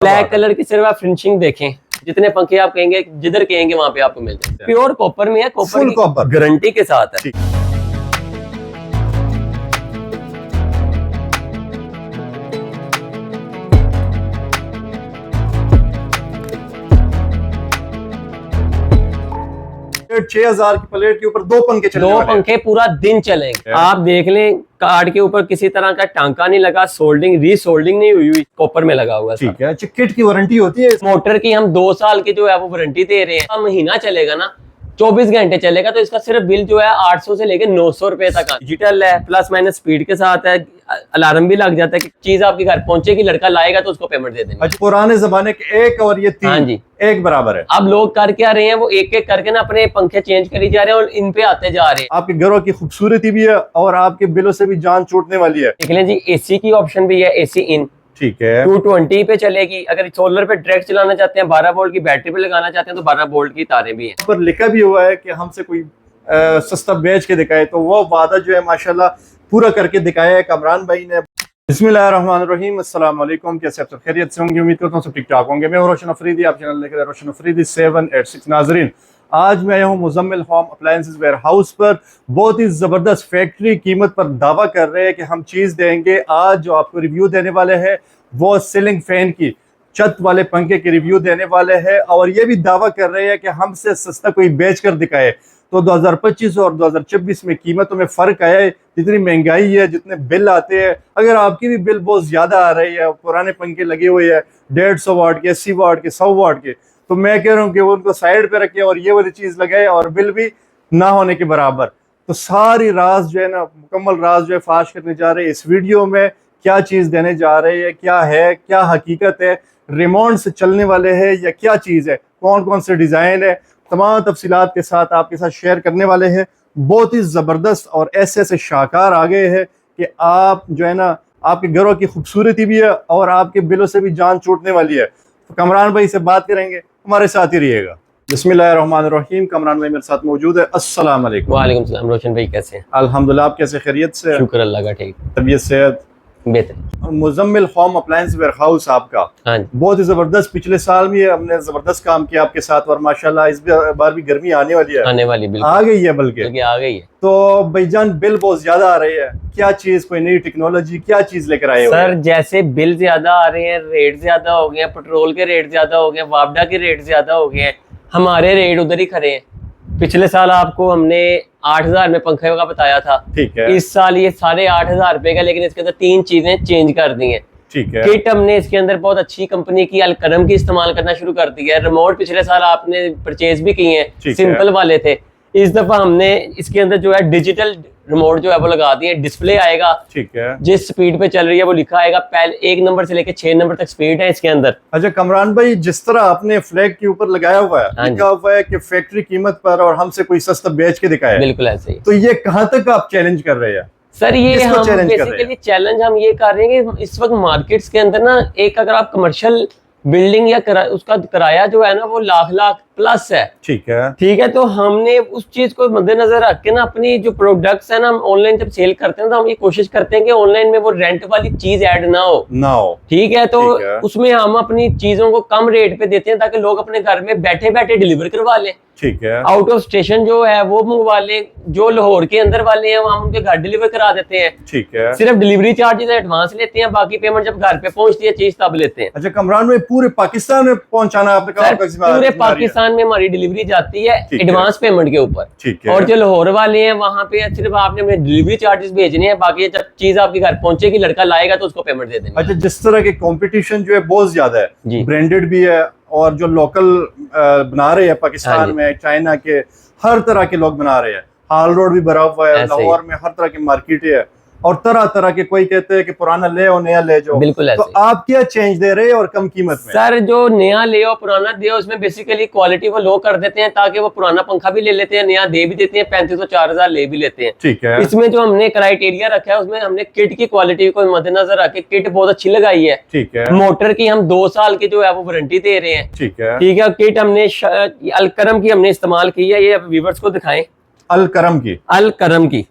Black colour की सिर्फ आप फिनिशिंग देखें, जितने पंखे आप कहेंगे जिधर कहेंगे वहां पे आपको मिल जाएंगे। प्योर कॉपर में है, कॉपर गारंटी के साथ है। छह 6,000 की प्लेट के ऊपर दो पंखे चलने वाले हैं। पंखे पूरा दिन चलेंगे। आप देख लें कार्ड के ऊपर किसी तरह का टांका नहीं लगा, सोल्डिंग रीसोल्डिंग नहीं हुई, कॉपर में लगा हुआ है। ठीक है, किट की वारंटी होती है। मोटर की हम 2 साल की जो है वो वारंटी दे रहे हैं। महीना चलेगा ना, 24 घंटे चलेगा, तो इसका सिर्फ बिल जो है 800 से लेकर 900 रुपए तक। डिजिटल है, प्लस माइनस स्पीड के साथ है, अलार्म भी लग जाता है कि चीज आपके घर पहुंचेगी, लड़का लाएगा तो उसको पेमेंट दे देंगे। अच्छा, पुराने जमाने के एक और ये 3 हाँ जी एक बराबर है। अब लोग कर क्या रहे हैं, वो एक एक करके ना अपने पंखे चेंज करी जा रहे हैं और इन पे आते जा रहे हैं। आपके घरों की खूबसूरती भी है और आपके बिलों से भी जान छूटने वाली है। देख लें जी, एसी की ऑप्शन भी है, एसी इन ठीक है, 220 पे चलेगी। अगर सोलर पे डायरेक्ट चलाना चाहते हैं, 12 वोल्ट की बैटरी पे लगाना चाहते हैं तो 12 वोल्ट की तारें भी हैं। पर लिखा भी हुआ है कि हमसे कोई सस्ता बेच के दिखाए, तो वो वादा जो है माशाल्लाह पूरा करके दिखाया है कमरान भाई ने। बिस्मिल्लाहिर्रहमानिर्रहीम, अस्सलाम वालेकुम। कैसे आप सब खैरियत से होंगे? उम्मीद करता हूँ सब ठीक ठाक होंगे। मैं रोशन अफरीदी, आप चैनल देख रहे हैं रोशन अफरीदी 786। नाजरीन, आज मैं आया हूँ Muzammil home appliances warehouse पर। बहुत ही ज़बरदस्त फैक्ट्री कीमत पर दावा कर रहे हैं कि हम चीज़ देंगे। आज जो आपको रिव्यू देने वाले हैं वो सीलिंग फैन की छत वाले पंखे के रिव्यू देने वाले हैं, और ये भी दावा कर रहे हैं कि हमसे सस्ता कोई बेच कर दिखाए। तो 2025 और 2026 में कीमतों में फ़र्क आया है। जितनी महंगाई है, जितने बिल आते हैं, अगर आपकी भी बिल बहुत ज़्यादा आ रही है, पुराने पंखे लगे हुए हैं 150 वाट के, 80 वाट के, 100 वाट के, तो मैं कह रहा हूँ कि वो उनको साइड पे रखे और ये वाली चीज़ लगाए और बिल भी ना होने के बराबर। तो सारी राज जो है ना, मुकम्मल राज जो है फाश करने जा रहे हैं इस वीडियो में। क्या चीज़ देने जा रहे हैं, क्या है, क्या हकीकत है, रिमोट से चलने वाले हैं या क्या चीज़ है, कौन कौन से डिज़ाइन है, तमाम तफसीलात के साथ आपके साथ शेयर करने वाले हैं। बहुत ही ज़बरदस्त और ऐसे ऐसे शाहकार आ गए हैं कि आप जो है ना, आपके घरों की खूबसूरती भी है और आपके बिलों से भी जान छूटने वाली है। तो कमरान भाई से बात करेंगे, हमारे साथ ही रहिएगा। बिस्मिल्लाहिर्रहमानिर्रहीम, कमरान भाई मेरे साथ मौजूद है। अस्सलाम वालेकुम। वालेकुम सलाम। रोशन भाई कैसे हैं? अल्हम्दुलिल्लाह, आप कैसे? खैरियत से? शुक्र अल्लाह का, ठीक, तबीयत सेहत बेहतर। Muzammil home appliance warehouse आपका हाँ जी, बहुत ही जबरदस्त, पिछले साल भी हमने जबरदस्त काम किया आपके साथ, और माशाल्लाह इस बार भी गर्मी आने वाली है, आने वाली बिल्कुल आ गई है, बल्कि आ गई है। तो भाईजान बिल बहुत ज्यादा आ रही है। क्या चीज, कोई नई टेक्नोलॉजी, क्या चीज लेकर आए हो? सर जैसे बिल ज्यादा आ रहे हैं, रेट ज्यादा हो गए हैं, पेट्रोल के रेट ज्यादा हो गए हैं, वापडा के रेट ज्यादा हो गए हैं, हमारे रेट उधर ही खड़े हैं। पिछले साल आपको हमने 8,000 में पंखे का बताया था, ठीक है। इस साल ये 8,500 रुपए का, लेकिन इसके अंदर 3 चीजें चेंज कर दी हैं। ठीक है। किट हमने इसके अंदर बहुत अच्छी कंपनी की अलकरम की इस्तेमाल करना शुरू कर दी है। रिमोट पिछले साल आपने परचेज भी किए हैं, सिंपल वाले थे। इस दफा हमने इसके अंदर जो है डिजिटल रिमोट जो है वो लगा दिए। डिस्प्ले आएगा, ठीक है, जिस स्पीड पे चल रही है वो लिखा आएगा। पहले 1 नंबर से लेकर 6 नंबर तक स्पीड है इसके अंदर। अच्छा कमरान भाई, जिस तरह आपने फ्लैग के ऊपर लगाया हुआ है, लिखा हुआ है कि फैक्ट्री कीमत पर और हमसे कोई सस्ता बेच के दिखाया, बिल्कुल ऐसे ही। तो ये कहाँ तक आप चैलेंज कर रहे हैं? सर ये हम चैलेंज बेसिकली चैलेंज हम ये कर रहे हैं कि इस वक्त मार्केट्स के अंदर ना, एक अगर आप कमर्शियल बिल्डिंग या उसका किराया जो है ना वो लाख प्लस है। ठीक है, तो हमने उस चीज को मद्देनजर रख के ना, अपनी जो प्रोडक्ट्स है ना, हम ऑनलाइन जब सेल करते हैं तो हम ये कोशिश करते हैं कि ऑनलाइन में वो रेंट वाली चीज ऐड ना हो। ठीक है, तो उसमें हम अपनी चीजों को कम रेट पे देते हैं ताकि लोग अपने घर में बैठे बैठे डिलीवर करवा लें। ठीक है, आउट ऑफ स्टेशन जो है वो मंगवा लें, जो लाहौर के अंदर वाले हैं वो हम उनके घर डिलीवर करा देते हैं। ठीक है, सिर्फ डिलीवरी चार्जेस एडवांस लेते हैं, बाकी पेमेंट जब घर पे पहुंचती है चीज तब लेते हैं। अच्छा कमरान भाई, पूरे पाकिस्तान में पहुंचाना आपने कहा? पूरे पाकिस्तान में हमारी डिलीवरी जाती है एडवांस पेमेंट के ऊपर। ठीक है, और जो लाहौर वाले हैं वहां पे सिर्फ आपने अपने डिलीवरी चार्जेस भेजने हैं, बाकी जब चीज आपके घर पहुंचेगी, लड़का लाएगा तो उसको पेमेंट दे देंगे। अच्छा, जिस तरह के कंपटीशन जो है बहुत ज्यादा है, ब्रांडेड भी है और जो लोकल बना रहे हैं पाकिस्तान में, चाइना के हर तरह के लोग बना रहे हैं। हाल रोड भी भरा हुआ है, लाहौर में हर तरह की मार्केट है और तरह तरह के, कोई कहते हैं कि पुराना ले और नया ले जाओ। बिल्कुल तो आप क्या चेंज दे रहे हैं और कम कीमत में? सर जो नया ले और पुराना दे, उसमें बेसिकली क्वालिटी वो लो कर देते हैं ताकि वो पुराना पंखा भी ले लेते हैं, नया दे भी देते हैं, 3500 4000 ले भी लेते हैं। ठीक है, इसमें जो हमने क्राइटेरिया रखा है उसमें हमने किट की क्वालिटी को मद्देनजर रख के किट बहुत अच्छी लगाई है। ठीक है, मोटर की हम 2 साल की जो है वो वारंटी दे रहे हैं। ठीक है, ठीक है, किट हमने अलकरम की हमने इस्तेमाल की है। ये व्यूअर्स को दिखाएं, अलकरम की।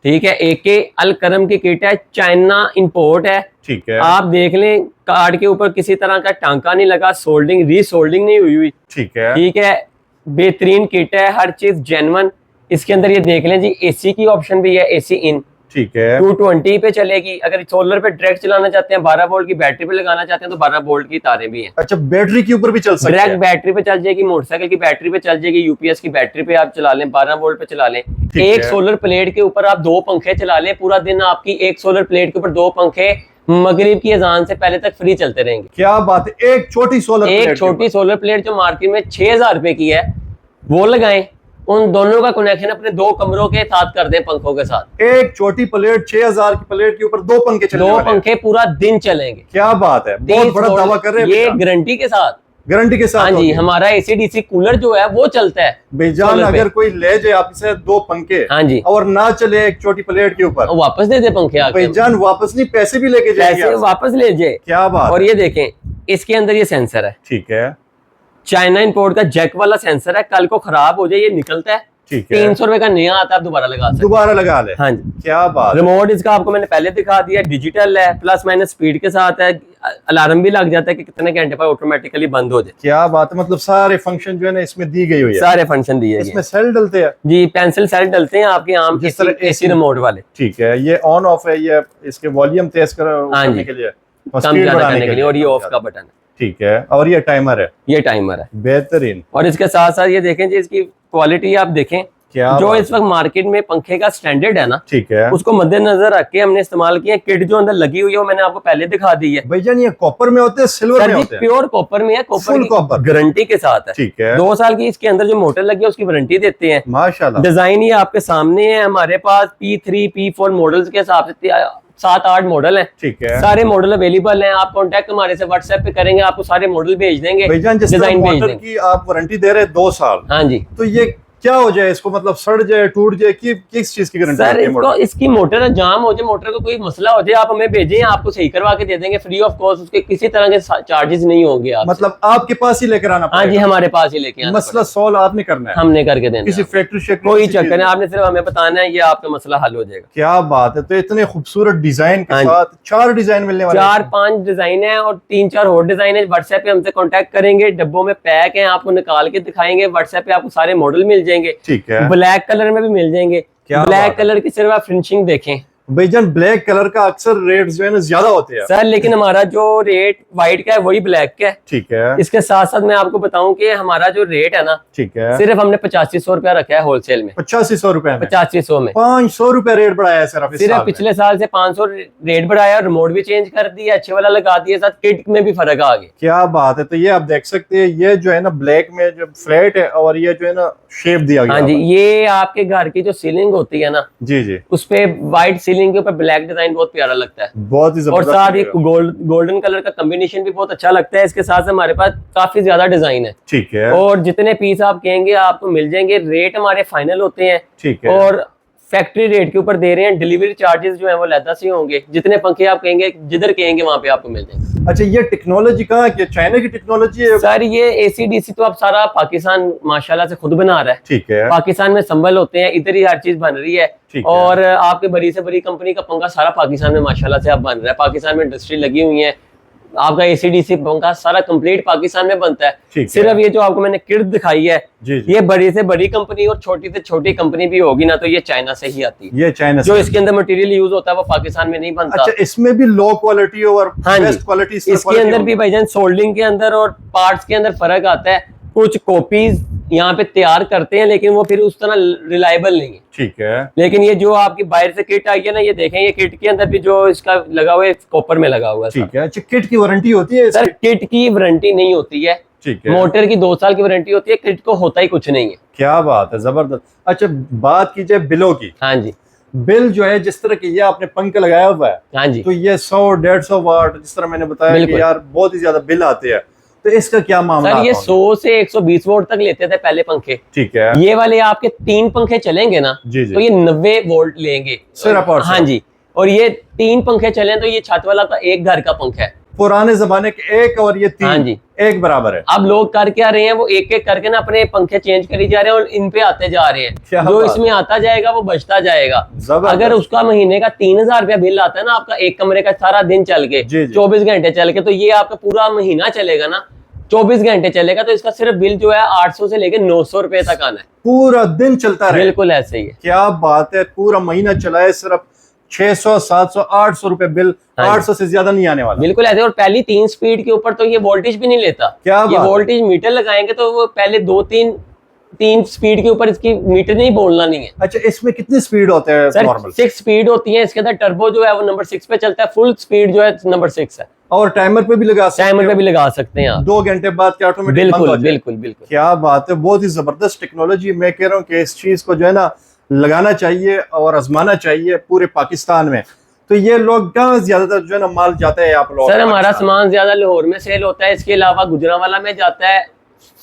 ठीक है, एक अलकरम की किट है, चाइना इंपोर्ट है। ठीक है, आप देख लें कार्ड के ऊपर किसी तरह का टांका नहीं लगा, सोल्डिंग रीसोल्डिंग नहीं हुई। ठीक है, ठीक है, बेहतरीन किट है, हर चीज जेन्युइन। इसके अंदर ये देख लें जी, एसी की ऑप्शन भी है, एसी इन। ठीक है, 220 पे चलेगी। अगर सोलर पे डायरेक्ट चलाना चाहते हैं, 12 वोल्ट की बैटरी पे लगाना चाहते हैं तो 12 वोल्ट की तारें भी हैं। अच्छा, बैटरी के ऊपर भी चल सकती है? डायरेक्ट बैटरी पे चल जाएगी, मोटरसाइकिल की बैटरी पे चल जाएगी, यूपीएस की बैटरी पे आप चला लें, 12 वोल्ट पे चला लें। एक सोलर प्लेट के ऊपर आप 2 पंखे चला लें, पूरा दिन आपकी एक सोलर प्लेट के ऊपर 2 पंखे मगरिब की अजान से पहले तक फ्री चलते रहेंगे। क्या बात है, एक छोटी सोलर प्लेट जो मार्केट में 6000 रुपए की है वो लगाएं। उन दोनों का कनेक्शन अपने 2 कमरों के साथ कर दें, पंखों के साथ। एक छोटी प्लेट 6000 की प्लेट के ऊपर 2 पंखे चलेंगे, 2 पंखे पूरा दिन चलेंगे। क्या बात है, बहुत बड़ा दावा कर रहे हैं। ये गारंटी के साथ, गारंटी के साथ। हाँ जी, हमारा एसी-डीसी कूलर जो है वो चलता है बेजान। अगर कोई ले जाए आपसे 2 पंखे, हाँ जी, और ना चले एक छोटी प्लेट के ऊपर, वापस दे दे पंखे। बेजान वापस नहीं, पैसे भी लेके जाएंगे, पैसे वापस ले जाए। क्या बात। और ये देखें, इसके अंदर ये सेंसर है। ठीक है, चाइना इंपोर्ट का जैक वाला सेंसर है, कल को खराब हो जाए ये निकलता है। ठीक है, 300 रुपए का नया आता है, आप दोबारा लगा सकते, दोबारा लगा ले। हाँ जी, क्या बात। रिमोट इसका आपको मैंने पहले दिखा दिया, डिजिटल है, प्लस माइनस स्पीड के साथ है, अलार्म भी लग जाता है कि कितने घंटे पर ऑटोमेटिकली बंद हो जाए। क्या बात है, मतलब सारे फंक्शन जो है ना इसमें दी गई हुई है, सारे फंक्शन दिए गए। इसमें सेल डलते हैं जी, पेंसिल सेल डलते हैं आपके आम जिस तरह एसी रिमोट वाले। ठीक है, ये ऑन ऑफ है, ये इसके वॉल्यूम तेज करने के लिए, कम ज्यादा करने के लिए, और ये ऑफ का बटन है। ठीक है, और ये टाइमर है, ये टाइमर है, बेहतरीन। और इसके साथ साथ ये देखें जी, इसकी क्वालिटी आप देखें, क्या जो इस वक्त मार्केट में पंखे का स्टैंडर्ड है ना, ठीक है, उसको मद्देनजर रख के हमने इस्तेमाल किया। किट जो अंदर लगी हुई है वो मैंने आपको पहले दिखा दी है। भाईजान ये कॉपर में होते हैं, सिल्वर में होते हैं? प्योर कॉपर में है, कॉपर गारंटी के साथ है। ठीक है, 2 साल की इसके अंदर जो मोटर लगी है उसकी वारंटी देते हैं। माशाल्लाह। डिजाइन ये आपके सामने है, हमारे पास P3 P4 मॉडल्स के हिसाब से 7-8 मॉडल हैं। ठीक है, सारे मॉडल अवेलेबल हैं। आप कांटेक्ट हमारे से व्हाट्सएप पे करेंगे, आपको सारे मॉडल भेज देंगे, डिजाइन भेज देंगे। की आप वारंटी दे रहे हैं 2 साल, हाँ जी, तो ये क्या हो जाए इसको, मतलब सड़ जाए, टूट जाए, किस चीज की गारंटी सर? इसकी मोटर जाम हो जाए, मोटर को कोई मसला हो जाए, आप हमें भेजें, आपको सही करवा के दे देंगे फ्री ऑफ कॉस्ट। उसके किसी तरह के चार्जेस नहीं होंगे। मतलब आपके पास ही लेकर आना? हाँ जी, हमारे पास ही लेके आना। मसला सॉल्व आपने करना है, हमने करके देना, किसी फैक्ट्री से कोई चक्कर नहीं, आपने सिर्फ हमें बताना है, ये आपका मसला हल हो जाएगा। क्या बात है। तो इतने खूबसूरत डिजाइन के साथ 4 डिजाइन मिलने वाले, 4-5 डिजाइन है, और 3-4 और डिजाइन है। व्हाट्सएप पे हमसे कांटेक्ट करेंगे, डब्बों में पैक है, आपको निकाल के दिखाएंगे। व्हाट्सएप पे आपको सारे मॉडल मिल जाएंगे। ठीक है, ब्लैक कलर में भी मिल जाएंगे। ब्लैक कलर की सिर्फ आप फिनिशिंग देखें भाईजान, ब्लैक कलर का अक्सर रेट जो है ना ज्यादा होते हैं सर, लेकिन हमारा जो रेट व्हाइट का है वही ब्लैक का है। ठीक है, इसके साथ साथ मैं आपको बताऊं कि हमारा जो रेट है ना, ठीक है, सिर्फ हमने 8500 रुपया रखा है होलसेल में। 8500 रुपए में? 8500 में 500 रुपए रेट बढ़ाया है सिर्फ पिछले साल से 500 रेट बढ़ाया, रिमोट भी चेंज कर दिया, अच्छे वाला लगा दिया, साथ किट में भी फर्क आ गया। क्या बात है। तो ये आप देख सकते हैं, ये जो है ना ब्लैक में जो फ्लैट है, और ये जो है ना शेप दिया गया। हाँ जी, ये आपके घर की जो सीलिंग होती है ना, जी जी, उस पे व्हाइट सीलिंग के ऊपर ब्लैक डिजाइन बहुत प्यारा लगता है, बहुत ही और साथ ही गोल्डन कलर का कॉम्बिनेशन भी बहुत अच्छा लगता है। इसके साथ हमारे पास काफी ज्यादा डिजाइन है। ठीक है, और जितने पीस आप कहेंगे आपको मिल जाएंगे। रेट हमारे फाइनल होते हैं। ठीक है, और फैक्ट्री रेट के ऊपर दे रहे हैं। डिलीवरी चार्जेस जो है वो अलग से होंगे। जितने पंखे आप कहेंगे, जिधर कहेंगे वहां पे आपको मिल जाएंगे। अच्छा, ये टेक्नोलॉजी कहाँ की? चाइना की टेक्नोलॉजी है सर? ये एसी-डीसी तो अब सारा पाकिस्तान माशाल्लाह से खुद बना रहा है। ठीक है, पाकिस्तान में संभल होते हैं, इधर ही हर चीज बन रही है। और आपके बड़ी से बड़ी कंपनी का पंखा सारा पाकिस्तान में माशाल्लाह से अब बन रहा है। पाकिस्तान में इंडस्ट्री लगी हुई है। आपका एसी-डीसी पंखा सारा कंप्लीट पाकिस्तान में बनता है। सिर्फ ये जो आपको मैंने किट दिखाई है, ये बड़ी से बड़ी कंपनी और छोटी से छोटी कंपनी भी होगी ना, तो ये चाइना से ही आती है। ये चाइना जो इसके अंदर मटेरियल यूज होता है वो पाकिस्तान में नहीं बनता। अच्छा, इसमें भी लो क्वालिटी और बेस्ट क्वालिटी? इसके अंदर भी भाईजान सोल्डिंग के अंदर और पार्ट्स के अंदर फर्क आता है। कुछ कॉपीज यहाँ पे तैयार करते हैं, लेकिन वो फिर उस तरह रिलायबल नहीं है। ठीक है, लेकिन ये जो आपकी बाहर से किट आई है ना, ये देखें, ये किट के अंदर भी जो इसका लगा हुआ है कॉपर में लगा हुआ है। ठीक है। अच्छा, किट की वारंटी होती है? सर, किट की वारंटी नहीं होती है। ठीक है, मोटर की 2 साल की वारंटी होती है, किट को होता ही कुछ नहीं है। क्या बात है, जबरदस्त। अच्छा, बात की जाए बिलों की। हाँ जी, बिल जो है जिस तरह की ये आपने पंख लगाया हुआ है, हाँ जी, तो ये 100-150 वाट, जिस तरह मैंने बताया कि यार बहुत ही ज्यादा बिल आते हैं, तो इसका क्या मामला? सर, ये 100 से 120 वोल्ट तक लेते थे पहले पंखे। ठीक है, ये वाले आपके 3 पंखे चलेंगे ना, जी जी, तो ये 90 वोल्ट लेंगे सिर्फ। हाँ जी, और ये 3 पंखे चले तो ये छत वाला का एक घर का पंखा है। पुराने जमाने के एक और ये 3 हाँ जी एक बराबर है। अब लोग कर क्या रहे हैं, वो एक एक करके ना अपने पंखे चेंज करी जा रहे हैं और इन पे आते जा रहे हैं। जो इसमें आता जाएगा वो बचता जाएगा। अगर उसका महीने का 3000 रुपया बिल आता है ना आपका, एक कमरे का सारा दिन चल के 24 घंटे चल के, तो ये आपका पूरा महीना चलेगा ना, 24 घंटे चलेगा, तो इसका सिर्फ बिल जो है 800 से लेके 900 रुपए तक आना है। पूरा दिन चलता है। बिल्कुल ऐसे ही है। क्या बात है, पूरा महीना चलाए, सिर्फ 600 700 800 रुपए बिल, 800 से ज्यादा नहीं आने वाला। बिल्कुल ऐसे। और पहली 3 स्पीड के ऊपर तो ये वोल्टेज भी नहीं लेता। क्या ये वोल्टेज मीटर लगाएंगे तो वो पहले 2-3 स्पीड के ऊपर इसकी मीटर नहीं बोलना नहीं है। अच्छा, इसमें कितनी स्पीड होते हैं? सर 6 स्पीड होती है। इसके अंदर टर्बो जो है वो नंबर 6 पे चलता है, फुल स्पीड जो है नंबर 6 है। और टाइमर पे भी लगा सकते हैं? टाइमर पे भी लगा सकते हैं आप। 2 घंटे बाद क्या ऑटोमेटिक? बिल्कुल बिल्कुल बिल्कुल। क्या बात है, बहुत ही जबरदस्त टेक्नोलॉजी। मैं कह रहा हूँ कि इस चीज को जो है ना लगाना चाहिए और आजमाना चाहिए पूरे पाकिस्तान में। तो ये लोग कहाँ ज्यादातर जो है ना माल जाता है आप लोग? सर हमारा सामान ज्यादा लाहौर में सेल होता है, इसके अलावा गुजरांवाला में जाता है,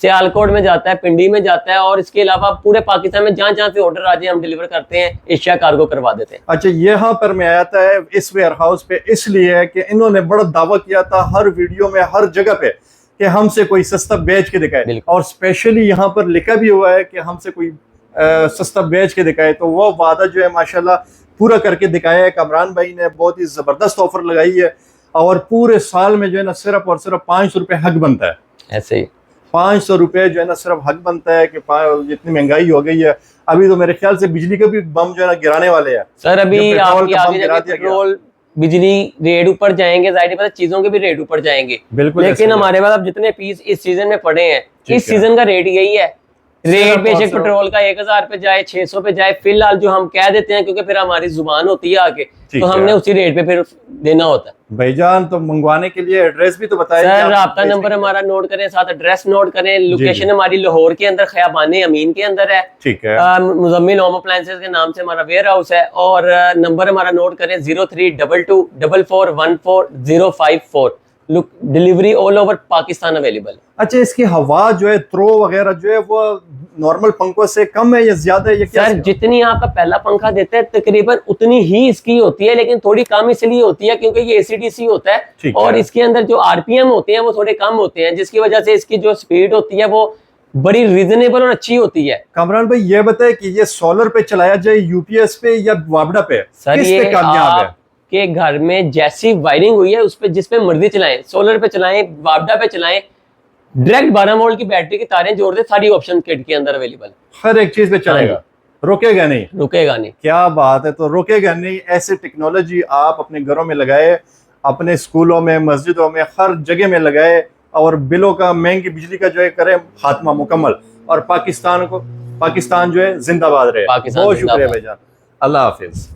सियालकोट में जाता है, पिंडी में जाता है, और इसके अलावा पूरे पाकिस्तान में जहाँ जहाँ से ऑर्डर आ जाए हम डिलीवर करते हैं, एशिया कार्गो करवा देते हैं। अच्छा, यहाँ पर मैं आया था इस वेयर हाउस पे इसलिए कि इन्होंने बड़ा दावा किया था हर वीडियो में, हर जगह पे, कि हमसे कोई सस्ता बेच के दिखाए। और स्पेशली यहाँ पर लिखा भी हुआ है कि हमसे कोई सस्ता बेच के दिखाए। तो वो वादा जो है माशाल्लाह पूरा करके दिखाया है। कमरान भाई ने बहुत ही जबरदस्त ऑफर लगाई है, और पूरे साल में जो है ना सिर्फ और सिर्फ 500 रुपये हक बनता है। ऐसे ही 500 रुपये जो है ना सिर्फ हक बनता है कि जितनी महंगाई हो गई है। अभी तो मेरे ख्याल से बिजली का भी बम जो है ना गिराने वाले हैं। सर अभी पेट्रोल बिजली रेट ऊपर जाएंगे, जाहिर है चीजों के भी रेट ऊपर जाएंगे। बिल्कुल। लेकिन हमारे पास अब जितने पीस इस सीजन में पड़े हैं, इस सीजन का रेट यही है। रेट बेशक पेट्रोल का 1000 पे जाए, 600 पे जाए, फिलहाल जो हम कह देते हैं, क्योंकि फिर हमारी जुबान होती है आगे, तो हमने उसी रेट पे फिर देना होता है। भाईजान, तो मंगवाने के लिए एड्रेस भी तो बताएं। सर राब्ता नंबर हमारा नोट करें, साथ एड्रेस नोट करें। लोकेशन हमारी लाहौर के अंदर खयाबाने अमीन के अंदर है। ठीक है। मुजम्मिल होम अप्लायंसेस के नाम से हमारा वेयर हाउस है, और नंबर हमारा नोट करें 0322441454। Delivery all over Pakistan available. अच्छा, इसकी हवा जो है, थ्रो वगैरह जो है, वो नॉर्मल पंखों से कम है या ज्यादा है? सर जितनी आपका पहला पंखा देता है तकरीबन उतनी ही इसकी होती है, लेकिन थोड़ी कम इसलिए होती है क्योंकि ये एसीडीसी होता है, और इसके अंदर जो आरपीएम होते हैं वो थोड़े कम होते हैं, जिसकी वजह से इसकी जो स्पीड होती है वो बड़ी रीजनेबल और अच्छी होती है। कमरान भाई ये बताए कि ये सोलर पे चलाया जाए, यूपीएस पे या वापडा पे? सर ये के घर में जैसी वायरिंग हुई है उस पे, जिस पे मर्जी चलाएं, सोलर पे चलाएं, वापडा पे चलाएं, डायरेक्ट 12 वोल्ट की बैटरी की तारें जोड़ दे, सारी ऑप्शन किट के अंदर अवेलेबल। हर एक चीज पे चलेगा, रुकेगा नहीं? रुकेगा नहीं। क्या बात है, तो रुकेगा नहीं। ऐसे टेक्नोलॉजी आप अपने घरों में लगाए, अपने स्कूलों में, मस्जिदों में, हर जगह में लगाए, और बिलों का, महंगी बिजली का जो है करें खात्मा मुकम्मल, और पाकिस्तान जो है जिंदाबाद रहे। बहुत शुक्रिया भाईजान, अल्लाह हाफिज।